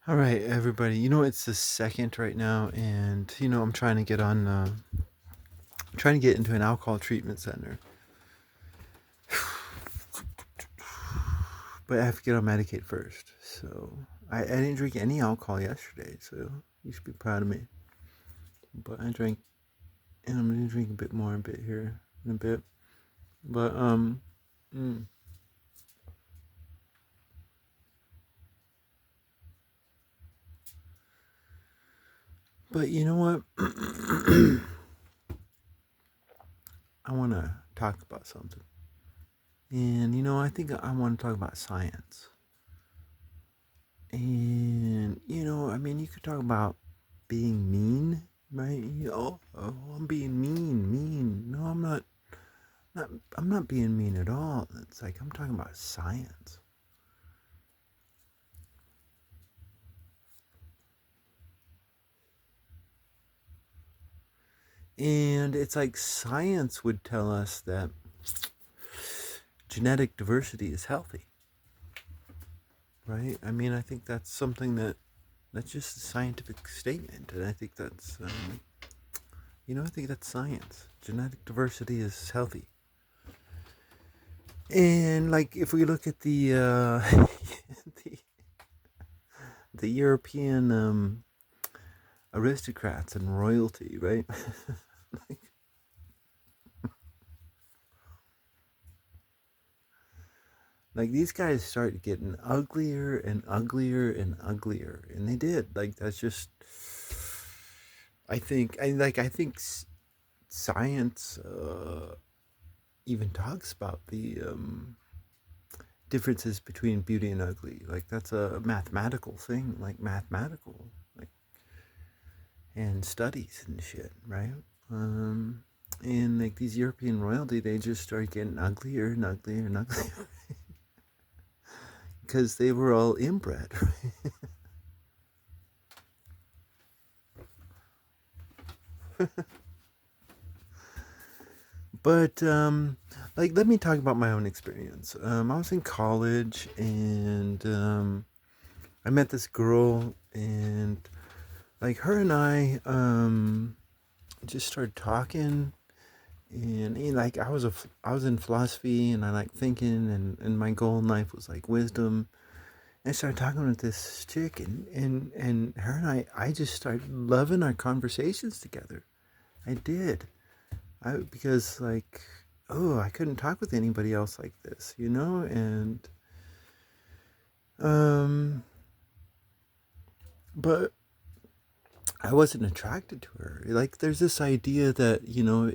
All right, everybody. It's the second right now, and I'm trying to get on, trying to get into an alcohol treatment center, but I have to get on Medicaid first. So I didn't drink any alcohol yesterday, so you should be proud of me. But I drank, and I'm gonna drink a bit more, a bit here, in a bit. But mm. But you know what? I want to talk about something, and I think I want to talk about science. And I mean, you could talk about being mean, right? I'm being mean. No, I'm not. Not. I'm not being mean at all. It's like I'm talking about science, and it's like science would tell us that genetic diversity is healthy, right? I mean, I think that's something that's just a scientific statement, and I think that's I think that's science. Genetic diversity is healthy. And like if we look at the the, the European aristocrats and royalty, right? like, like these guys started getting uglier and uglier and uglier, and they did. Like that's just, I think science even talks about the differences between beauty and ugly. Like that's a mathematical thing, like mathematical, like and studies and shit, right? Um, and like these European royalty, they just started getting uglier and uglier and uglier because they were all inbred, right? But like, let me talk about my own experience. I was in college, and I met this girl, and like her and I just started talking. And like I was in philosophy, and I like thinking, and my goal in life was like wisdom. And I started talking with this chick, and her and I just started loving our conversations together. I did. Because like, oh, I couldn't talk with anybody else like this, and um but I wasn't attracted to her. Like there's this idea that,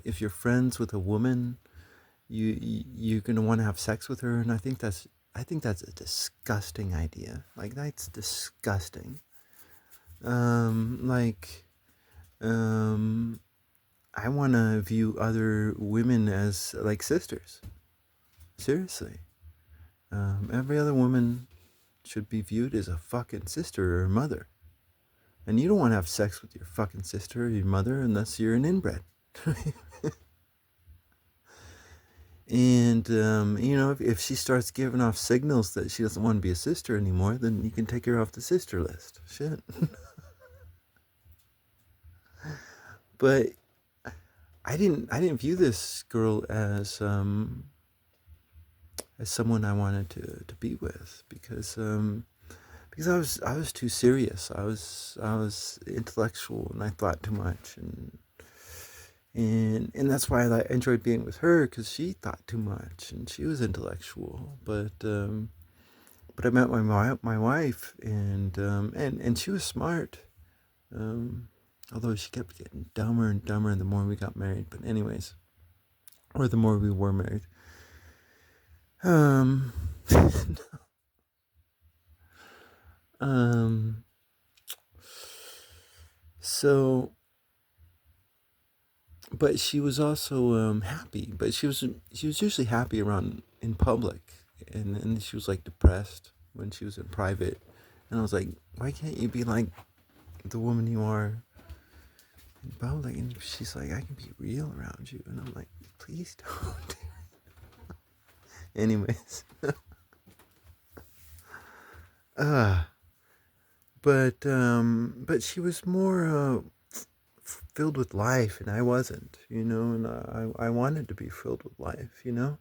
if you're friends with a woman, you're going to want to have sex with her, and I think that's a disgusting idea. Like that's disgusting. Like um I want to view other women as like sisters. Seriously. Every other woman should be viewed as a fucking sister or mother. And you don't want to have sex with your fucking sister or your mother unless you're an inbred. And, if she starts giving off signals that she doesn't want to be a sister anymore, then you can take her off the sister list. Shit. But I didn't view this girl as someone I wanted to be with, because I was too serious. I was intellectual, and I thought too much, and that's why I enjoyed being with her, because she thought too much and she was intellectual. But I met my wife, and she was smart. Um, Although she kept getting dumber and dumber the more we got married. But anyways, or the more we were married. Um, um. So, but she was also happy. But she was usually happy around in public, and she was like depressed when she was in private. And I was like, why can't you be like the woman you are in public? And she's like, I can be real around you. And I'm like, please don't. Anyways, uh, but she was more filled with life, and I wasn't, and I wanted to be filled with life, and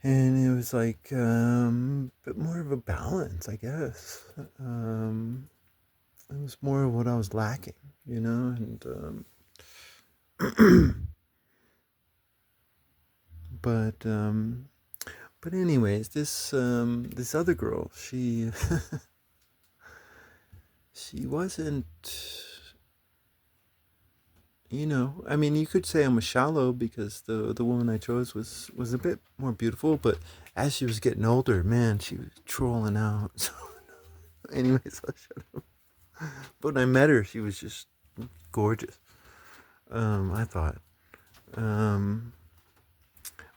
it was like a bit more of a balance, I guess. It was more of what I was lacking, and but but anyways, this other girl, she wasn't, I mean, you could say I'm a shallow because the woman I chose was a bit more beautiful, but as she was getting older, man, she was trolling out. So, anyways, I'll shut up. But when I met her, she was just gorgeous. I thought. Um,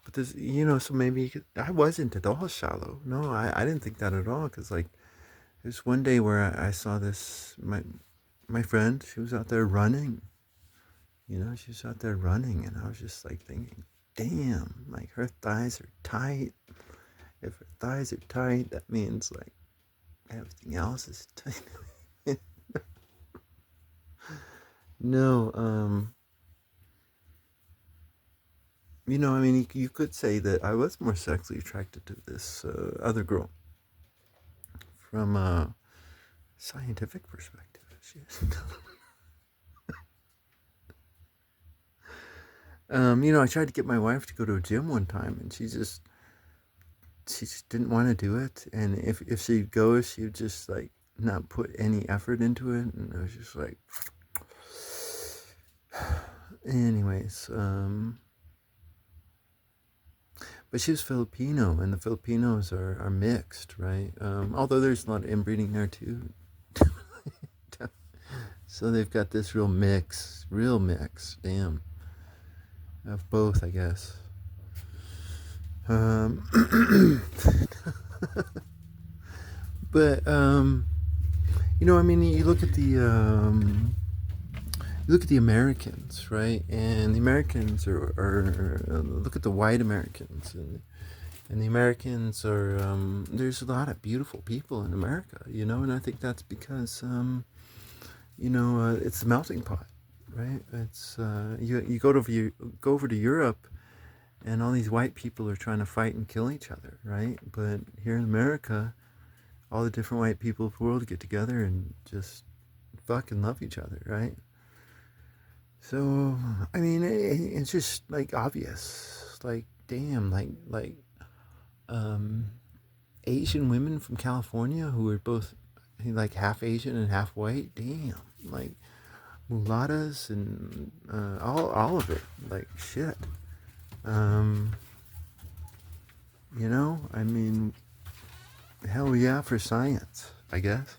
but this, so maybe I wasn't at all shallow. No, I didn't think that at all. Because like, there's one day where I saw this my friend. She was out there running. She was out there running, and I was just like thinking, damn, like her thighs are tight. If her thighs are tight, that means like everything else is tight. No, I mean, you could say that I was more sexually attracted to this other girl from a scientific perspective. She is. I tried to get my wife to go to a gym one time, and she just didn't want to do it. And if she'd go, she would just like not put any effort into it, and I was just like, anyways, but she was Filipino, and the Filipinos are mixed, right? Although there's a lot of inbreeding there too. So they've got this real mix, damn, of both, I guess. But I mean, you look at the Americans, right? And the Americans are look at the white Americans, and the Americans are there's a lot of beautiful people in America, and I think that's because it's the melting pot, right? It's you go over to Europe, and all these white people are trying to fight and kill each other, right? But here in America, all the different white people of the world get together and just fucking love each other, right? So I mean, it's just like obvious, like damn, like um, Asian women from California who are both like half Asian and half white. Damn, like mulattas and all of it. Like shit. Um, I mean, hell yeah for science, I guess.